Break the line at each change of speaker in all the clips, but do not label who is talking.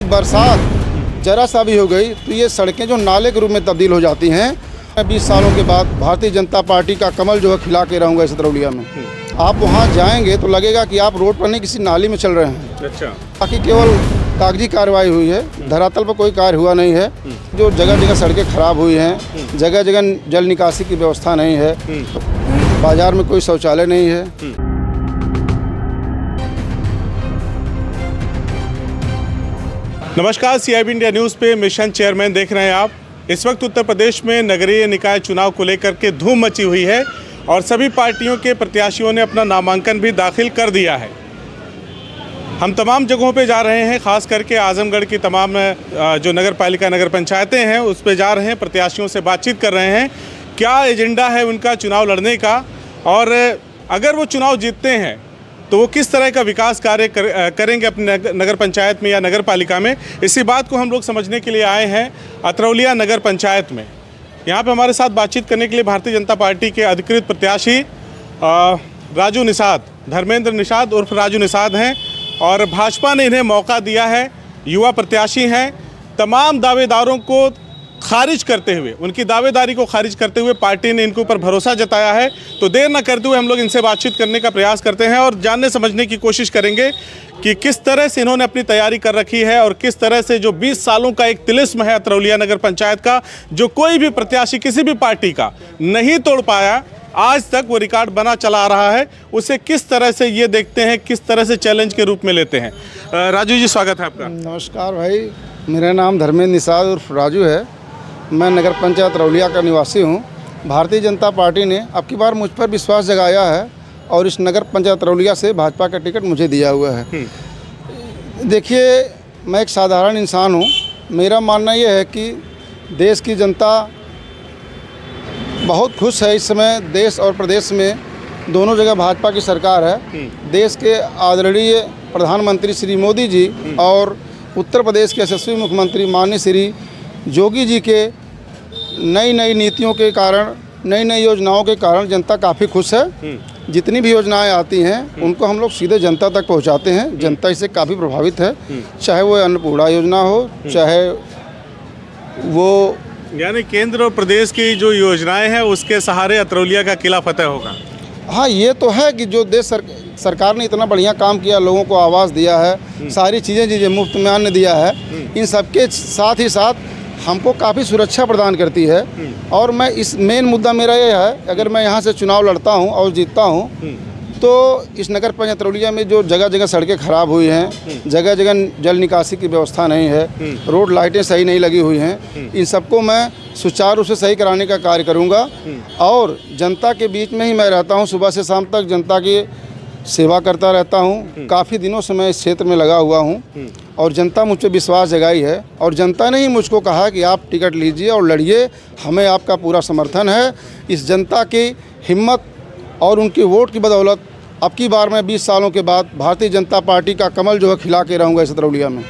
बरसात जरा सा भी हो गई तो ये सड़कें जो नाले के रूप में तब्दील हो जाती हैं। 20 सालों के बाद भारतीय जनता पार्टी का कमल जो है खिला के रहूँगा इस अतरौलिया में। आप वहाँ जाएंगे तो लगेगा कि आप रोड पर नहीं किसी नाली में चल रहे हैं।
अच्छा।
बाकी केवल कागजी कार्रवाई हुई है, धरातल पर कोई कार्य हुआ नहीं है। जो जगह जगह सड़कें खराब हुई हैं, जगह जगह जल निकासी की व्यवस्था नहीं है, बाजार में कोई शौचालय नहीं है।
नमस्कार, CIB इंडिया न्यूज़ पे मिशन चेयरमैन देख रहे हैं आप। इस वक्त उत्तर प्रदेश में नगरीय निकाय चुनाव को लेकर के धूम मची हुई है और सभी पार्टियों के प्रत्याशियों ने अपना नामांकन भी दाखिल कर दिया है। हम तमाम जगहों पे जा रहे हैं, खास करके आजमगढ़ की तमाम जो नगर पालिका नगर पंचायतें हैं उस पे जा रहे हैं, प्रत्याशियों से बातचीत कर रहे हैं। क्या एजेंडा है उनका चुनाव लड़ने का, और अगर वो चुनाव जीतते हैं तो वो किस तरह का विकास कार्य करेंगे अपने नगर पंचायत में या नगर पालिका में। इसी बात को हम लोग समझने के लिए आए हैं अतरौलिया नगर पंचायत में। यहाँ पे हमारे साथ बातचीत करने के लिए भारतीय जनता पार्टी के अधिकृत प्रत्याशी राजू निषाद, धर्मेंद्र निषाद उर्फ राजू निषाद हैं, और भाजपा ने इन्हें मौका दिया है। युवा प्रत्याशी हैं। तमाम दावेदारों को खारिज करते हुए, उनकी दावेदारी को खारिज करते हुए पार्टी ने इनके ऊपर भरोसा जताया है। तो देर न करते हुए हम लोग इनसे बातचीत करने का प्रयास करते हैं और जानने समझने की कोशिश करेंगे कि किस तरह से इन्होंने अपनी तैयारी कर रखी है और किस तरह से जो 20 सालों का एक तिलिस्म है अतरौलिया नगर पंचायत का, जो कोई भी प्रत्याशी किसी भी पार्टी का नहीं तोड़ पाया, आज तक वो रिकॉर्ड बना चला आ रहा है, उसे किस तरह से ये देखते हैं, किस तरह से चैलेंज के रूप में लेते हैं। राजू जी, स्वागत है आपका।
नमस्कार भाई, मेरा नाम धर्मेंद्र निषाद उर्फ राजू है। मैं नगर पंचायत अतरौलिया का निवासी हूँ। भारतीय जनता पार्टी ने अब की बार मुझ पर विश्वास जगाया है और इस नगर पंचायत अतरौलिया से भाजपा का टिकट मुझे दिया हुआ है। देखिए, मैं एक साधारण इंसान हूँ। मेरा मानना यह है कि देश की जनता बहुत खुश है। इस समय देश और प्रदेश में दोनों जगह भाजपा की सरकार है। देश के आदरणीय प्रधानमंत्री श्री मोदी जी और उत्तर प्रदेश के यशस्वी मुख्यमंत्री माननीय श्री योगी जी के नई नई नीतियों के कारण, नई नई योजनाओं के कारण जनता काफ़ी खुश है। जितनी भी योजनाएं आती हैं उनको हम लोग सीधे जनता तक पहुंचाते हैं। जनता इससे काफ़ी प्रभावित है, चाहे वो अन्नपूर्णा योजना हो, चाहे वो
यानी केंद्र और प्रदेश की जो योजनाएं हैं उसके सहारे अतरौलिया का किला फतेह होगा।
हाँ, ये तो है कि जो देश सरकार ने इतना बढ़िया काम किया, लोगों को आवास दिया है, सारी चीज़ें मुफ्त में अन्न दिया है, इन सबके साथ ही साथ हमको काफ़ी सुरक्षा प्रदान करती है। और मैं इस मेन मुद्दा मेरा ये है, अगर मैं यहाँ से चुनाव लड़ता हूँ और जीतता हूँ तो इस नगर पंचायत अतरौलिया में जो जगह जगह सड़कें खराब हुई हैं, जगह जगह जल निकासी की व्यवस्था नहीं है, रोड लाइटें सही नहीं लगी हुई हैं, इन सबको मैं सुचारू रूप से सही कराने का कार्य करूँगा। और जनता के बीच में ही मैं रहता हूँ, सुबह से शाम तक जनता की सेवा करता रहता हूँ। काफ़ी दिनों से मैं इस क्षेत्र में लगा हुआ हूँ और जनता मुझ पर विश्वास जगाई है और जनता ने ही मुझको कहा कि आप टिकट लीजिए और लड़िए, हमें आपका पूरा समर्थन है। इस जनता की हिम्मत और उनकी वोट की बदौलत अब की बार मैं 20 सालों के बाद भारतीय जनता पार्टी का कमल जो है खिला के रहूँगा इस अतरौलिया में।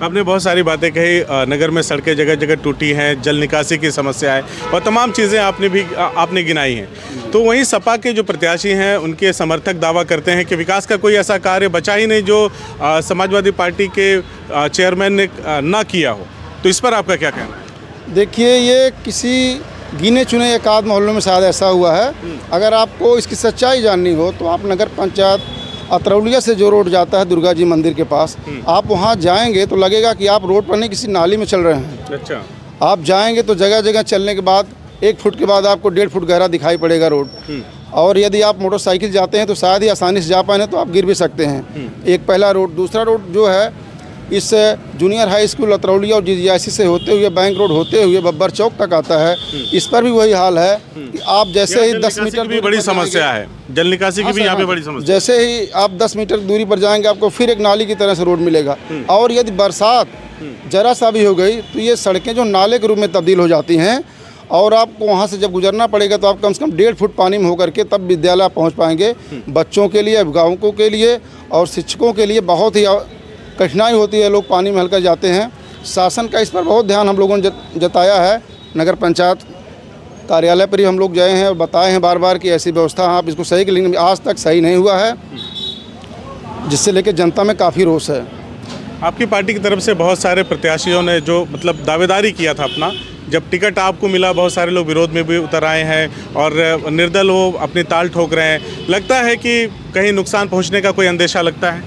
आपने बहुत सारी बातें कही, नगर में सड़कें जगह जगह टूटी हैं, जल निकासी की समस्या है और तमाम चीज़ें आपने गिनाई हैं। तो वहीं सपा के जो प्रत्याशी हैं उनके समर्थक दावा करते हैं कि विकास का कोई ऐसा कार्य बचा ही नहीं जो समाजवादी पार्टी के चेयरमैन ने ना किया हो। तो इस पर आपका क्या कहना है?
देखिए, ये किसी गिने चुने एक आध मोहल्लों में शायद ऐसा हुआ है। अगर आपको इसकी सच्चाई जाननी हो तो आप नगर पंचायत अतरौलिया से जो रोड जाता है दुर्गा जी मंदिर के पास, आप वहाँ जाएंगे तो लगेगा कि आप रोड पर नहीं किसी नाली में चल रहे हैं।
अच्छा।
आप जाएंगे तो जगह जगह चलने के बाद 1 फुट के बाद आपको 1.5 फुट गहरा दिखाई पड़ेगा रोड। और यदि आप मोटरसाइकिल जाते हैं तो शायद ही आसानी से जा पाए, तो आप गिर भी सकते हैं। एक पहला रोड। दूसरा रोड जो है इस जूनियर हाई स्कूल अतरौलिया और GGIC से होते हुए बैंक रोड होते हुए बब्बर चौक तक आता है। इस पर भी वही हाल है कि आप जैसे ही 10 मीटर
की बड़ी समस्या है, जल निकासी की भी यहाँ पे बड़ी समस्या।
जैसे ही आप 10 मीटर दूरी पर जाएंगे आपको फिर एक नाली की तरह से रोड मिलेगा। और यदि बरसात जरा सा भी हो गई तो ये सड़कें जो नाले के रूप में तब्दील हो जाती हैं और आपको वहाँ से जब गुजरना पड़ेगा तो आप कम से कम 1.5 फुट पानी में होकर के तब विद्यालय पहुँच पाएंगे। बच्चों के लिए, अभिभावकों के लिए और शिक्षकों के लिए बहुत ही कठिनाई होती है, लोग पानी में हल्का जाते हैं। शासन का इस पर बहुत ध्यान हम लोगों ने जताया है। नगर पंचायत कार्यालय पर ही हम लोग गए हैं और बताए हैं बार बार कि ऐसी व्यवस्था आप इसको सही, लेकिन आज तक सही नहीं हुआ है, जिससे लेकर जनता में काफ़ी रोष है।
आपकी पार्टी की तरफ से बहुत सारे प्रत्याशियों ने जो मतलब दावेदारी किया था अपना, जब टिकट आपको मिला बहुत सारे लोग विरोध में भी उतर आए हैं और निर्दल वो अपनी ताल ठोक रहे हैं। लगता है कि कहीं नुकसान पहुंचने का कोई अंदेशा लगता है?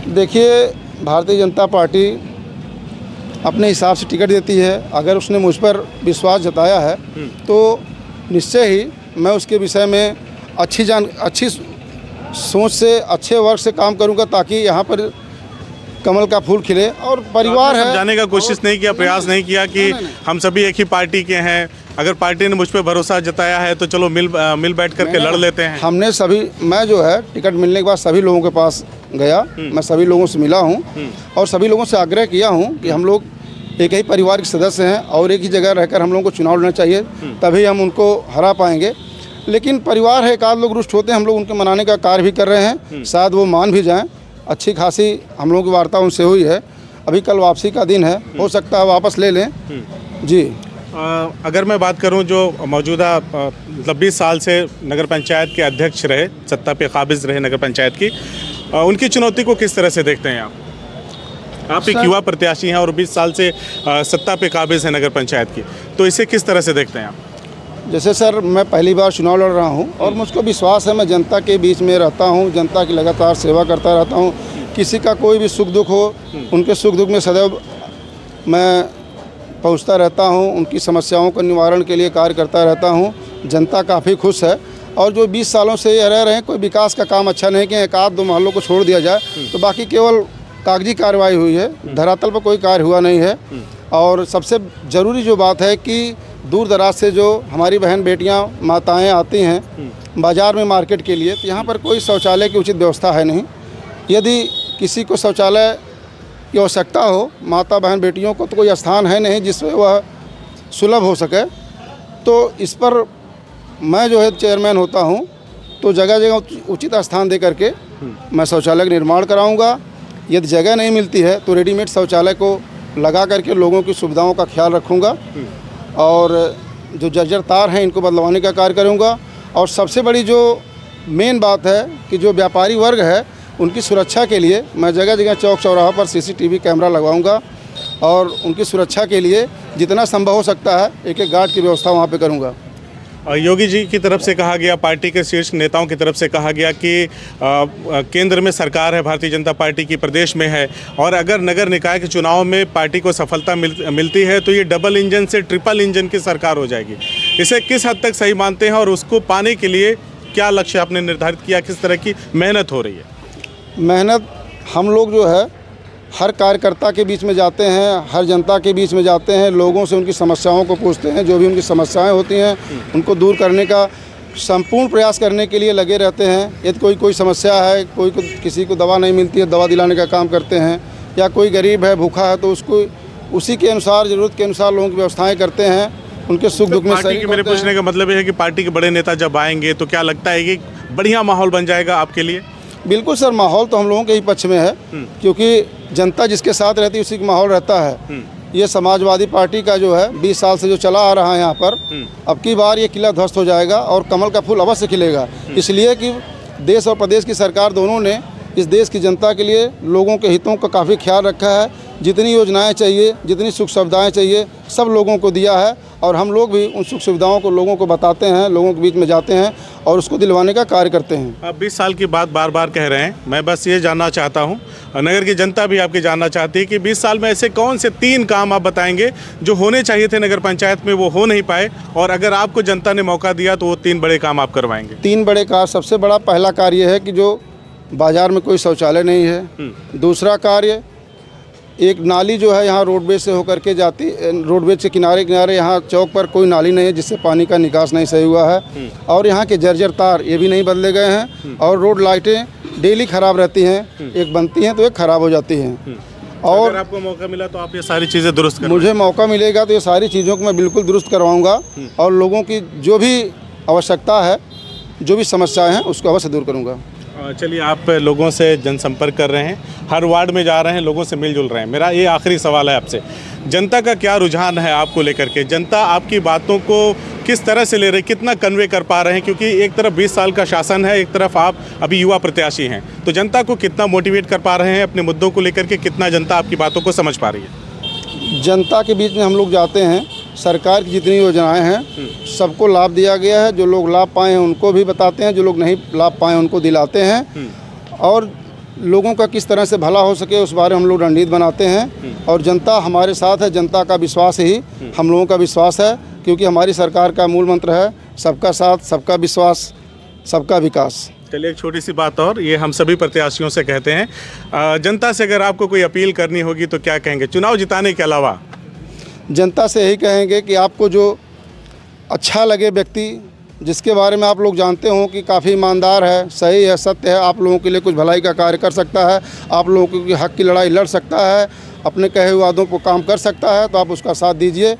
देखिए, भारतीय जनता पार्टी अपने हिसाब से टिकट देती है। अगर उसने मुझ पर विश्वास जताया है तो निश्चय ही मैं उसके विषय में अच्छी सोच से, अच्छे वर्क से काम करूंगा ताकि यहाँ पर कमल का फूल खिले। और परिवार है,
जाने का कोशिश नहीं किया, प्रयास नहीं किया कि हम सभी एक ही पार्टी के हैं, अगर पार्टी ने मुझ पर भरोसा जताया है तो चलो मिल बैठ करके लड़ लेते हैं।
हमने मैं जो है टिकट मिलने के बाद सभी लोगों के पास गया, मैं सभी लोगों से मिला हूं और सभी लोगों से आग्रह किया हूं कि हम लोग एक ही परिवार के सदस्य हैं और एक ही जगह रहकर हम लोगों को चुनाव लड़ना चाहिए, तभी हम उनको हरा पाएंगे। लेकिन परिवार है, एक आध लोग रुष्ट होते हैं, हम लोग उनके मनाने का कार्य भी कर रहे हैं, शायद वो मान भी जाएं। अच्छी खासी हम लोगों की वार्ता उनसे हुई है, अभी कल वापसी का दिन है, हो सकता है वापस ले लें जी।
अगर मैं बात करूं जो मौजूदा मतलब 20 साल से नगर पंचायत के अध्यक्ष रहे, सत्ता पे काबिज रहे नगर पंचायत की, उनकी चुनौती को किस तरह से देखते हैं आप एक युवा प्रत्याशी हैं और 20 साल से सत्ता पे काबिज है नगर पंचायत की, तो इसे किस तरह से देखते हैं आप?
जैसे सर, मैं पहली बार चुनाव लड़ रहा हूं और मुझको विश्वास है मैं जनता के बीच में रहता हूं, जनता की लगातार सेवा करता रहता हूं। किसी का कोई भी सुख दुख हो, उनके सुख दुख में सदैव मैं पहुंचता रहता हूं, उनकी समस्याओं का निवारण के लिए कार्य करता रहता हूं। जनता काफ़ी खुश है और जो 20 सालों से ये रह रहे हैं, कोई विकास का काम अच्छा नहीं किया, एक आध दो मोहल्लों को छोड़ दिया जाए तो बाकी केवल कागजी कार्रवाई हुई है, धरातल पर कोई कार्य हुआ नहीं है। और सबसे ज़रूरी जो बात है कि दूर दराज से जो हमारी बहन बेटियां माताएं आती हैं बाज़ार में मार्केट के लिए, तो यहाँ पर कोई शौचालय की उचित व्यवस्था है नहीं। यदि किसी को शौचालय की आवश्यकता हो, माता बहन बेटियों को, तो कोई स्थान है नहीं जिसमें वह सुलभ हो सके। तो इस पर मैं जो है चेयरमैन होता हूँ तो जगह जगह उचित स्थान दे करके मैं शौचालय का निर्माण कराऊँगा। यदि जगह नहीं मिलती है तो रेडीमेड शौचालय को लगा करके लोगों की सुविधाओं का ख्याल रखूँगा और जो जर्जर तार हैं इनको बदलवाने का कार्य करूँगा। और सबसे बड़ी जो मेन बात है कि जो व्यापारी वर्ग है उनकी सुरक्षा के लिए मैं जगह जगह चौक चौराहों पर CCTV कैमरा लगवाऊँगा और उनकी सुरक्षा के लिए जितना संभव हो सकता है एक एक गार्ड की व्यवस्था वहाँ पे करूँगा।
योगी जी की तरफ से कहा गया, पार्टी के शीर्ष नेताओं की तरफ से कहा गया कि केंद्र में सरकार है, भारतीय जनता पार्टी की प्रदेश में है, और अगर नगर निकाय के चुनाव में पार्टी को सफलता मिलती है तो ये डबल इंजन से ट्रिपल इंजन की सरकार हो जाएगी। इसे किस हद तक सही मानते हैं और उसको पाने के लिए क्या लक्ष्य आपने निर्धारित किया, किस तरह की मेहनत हो रही है?
मेहनत हम लोग जो है हर कार्यकर्ता के बीच में जाते हैं, हर जनता के बीच में जाते हैं, लोगों से उनकी समस्याओं को पूछते हैं, जो भी उनकी समस्याएं होती हैं उनको दूर करने का संपूर्ण प्रयास करने के लिए लगे रहते हैं। यदि कोई समस्या है, किसी को दवा नहीं मिलती है, दवा दिलाने का काम करते हैं, या कोई गरीब है, भूखा है, तो उसको उसी के अनुसार, ज़रूरत के अनुसार लोगों की व्यवस्थाएँ करते हैं, उनके सुख दुख में
पार्टी की मेरे पूछने का मतलब ये है कि पार्टी के बड़े नेता जब आएंगे तो क्या लगता है कि बढ़िया माहौल बन जाएगा आपके लिए?
बिल्कुल सर, माहौल तो हम लोगों के ही पक्ष में है, क्योंकि जनता जिसके साथ रहती है उसी का माहौल रहता है। ये समाजवादी पार्टी का जो है 20 साल से जो चला आ रहा है यहाँ पर, अब की बार ये किला ध्वस्त हो जाएगा और कमल का फूल अवश्य खिलेगा। इसलिए कि देश और प्रदेश की सरकार दोनों ने इस देश की जनता के लिए लोगों के हितों का काफ़ी ख्याल रखा है। जितनी योजनाएं चाहिए, जितनी सुख सुविधाएं चाहिए, सब लोगों को दिया है और हम लोग भी उन सुख सुविधाओं को लोगों को बताते हैं, लोगों के बीच में जाते हैं और उसको दिलवाने का कार्य करते हैं।
आप 20 साल की बात बार बार कह रहे हैं, मैं बस ये जानना चाहता हूँ, नगर की जनता भी आपकी जानना चाहती है कि 20 साल में ऐसे कौन से 3 काम आप बताएंगे जो होने चाहिए थे नगर पंचायत में, वो हो नहीं पाए, और अगर आपको जनता ने मौका दिया तो वो 3 बड़े काम आप करवाएंगे?
3 बड़े कार्य। सबसे बड़ा पहला कार्य है कि जो बाज़ार में कोई शौचालय नहीं है। दूसरा कार्य, एक नाली जो है यहाँ रोडवेज से होकर के जाती, रोडवेज के किनारे किनारे यहाँ चौक पर कोई नाली नहीं है जिससे पानी का निकास नहीं सही हुआ है। और यहाँ के जर्जर तार ये भी नहीं बदले गए हैं और रोड लाइटें डेली ख़राब रहती हैं, एक बनती हैं तो एक ख़राब हो जाती हैं। और
अगर आपको मौका मिला तो आप ये सारी चीज़ें दुरुस्त करेंगे?
मुझे मौका मिलेगा तो ये सारी चीज़ों को मैं बिल्कुल दुरुस्त करवाऊँगा और लोगों की जो भी आवश्यकता है, जो भी समस्याएँ हैं उसको अवश्य दूर करूँगा।
चलिए, आप लोगों से जनसंपर्क कर रहे हैं, हर वार्ड में जा रहे हैं, लोगों से मिलजुल रहे हैं। मेरा ये आखिरी सवाल है आपसे, जनता का क्या रुझान है आपको लेकर के? जनता आपकी बातों को किस तरह से ले रहे, कितना कन्वे कर पा रहे हैं? क्योंकि एक तरफ 20 साल का शासन है, एक तरफ आप अभी युवा प्रत्याशी हैं, तो जनता को कितना मोटिवेट कर पा रहे हैं अपने मुद्दों को लेकर के? कितना जनता आपकी बातों को समझ पा रही है?
जनता के बीच में हम लोग जाते हैं, सरकार की जितनी योजनाएं हैं सबको लाभ दिया गया है। जो लोग लाभ पाए हैं उनको भी बताते हैं, जो लोग नहीं लाभ पाए उनको दिलाते हैं, और लोगों का किस तरह से भला हो सके उस बारे में हम लोग रणनीति बनाते हैं। और जनता हमारे साथ है, जनता का विश्वास ही हम लोगों का विश्वास है, क्योंकि हमारी सरकार का मूल मंत्र है सबका साथ, सबका विश्वास, सबका विकास।
चलिए एक छोटी सी बात और, ये हम सभी प्रत्याशियों से कहते हैं, जनता से अगर आपको कोई अपील करनी होगी तो क्या कहेंगे चुनाव जिताने के अलावा?
जनता से यही कहेंगे कि आपको जो अच्छा लगे व्यक्ति, जिसके बारे में आप लोग जानते हो कि काफ़ी ईमानदार है, सही है, सत्य है, आप लोगों के लिए कुछ भलाई का कार्य कर सकता है, आप लोगों के हक की लड़ाई लड़ सकता है, अपने कहे हुए वादों पर काम कर सकता है, तो आप उसका साथ दीजिए।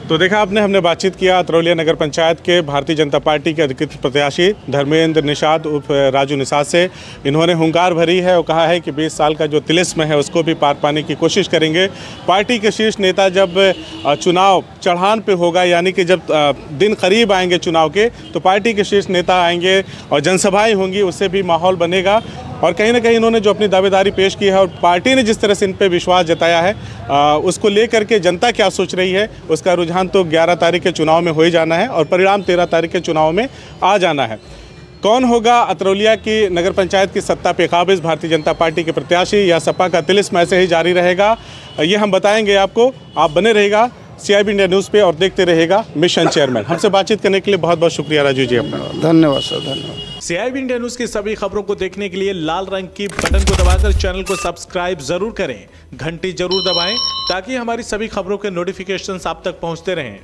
तो देखा आपने, हमने बातचीत किया अतरौलिया नगर पंचायत के भारतीय जनता पार्टी के अधिकृत प्रत्याशी धर्मेंद्र निषाद उर्फ राजू निषाद से। इन्होंने हुंकार भरी है और कहा है कि 20 साल का जो तिलिस्म है उसको भी पार पाने की कोशिश करेंगे। पार्टी के शीर्ष नेता जब चुनाव चढ़ान पे होगा, यानी कि जब दिन करीब आएंगे चुनाव के, तो पार्टी के शीर्ष नेता आएंगे और जनसभाएँ होंगी, उससे भी माहौल बनेगा। और कहीं ना कहीं इन्होंने जो अपनी दावेदारी पेश की है और पार्टी ने जिस तरह से इन पे विश्वास जताया है, उसको लेकर के जनता क्या सोच रही है, उसका रुझान तो 11 तारीख के चुनाव में हो ही जाना है और परिणाम 13 तारीख के चुनाव में आ जाना है। कौन होगा अतरौलिया की नगर पंचायत की सत्ता पे काबिज, भारतीय जनता पार्टी के प्रत्याशी या सपा का तिलिस्म ऐसे ही जारी रहेगा, ये हम बताएंगे आपको। आप बने रहेगा CIB इंडिया न्यूज़ पे और देखते रहेगा मिशन चेयरमैन। हमसे बातचीत करने के लिए बहुत बहुत शुक्रिया राजू जी अपना।
धन्यवाद सर, धन्यवाद।
CIB इंडिया न्यूज़ की सभी खबरों को देखने के लिए लाल रंग की बटन को दबाकर चैनल को सब्सक्राइब जरूर करें, घंटी जरूर दबाएं ताकि हमारी सभी खबरों के नोटिफिकेशंस आप तक पहुंचते रहें।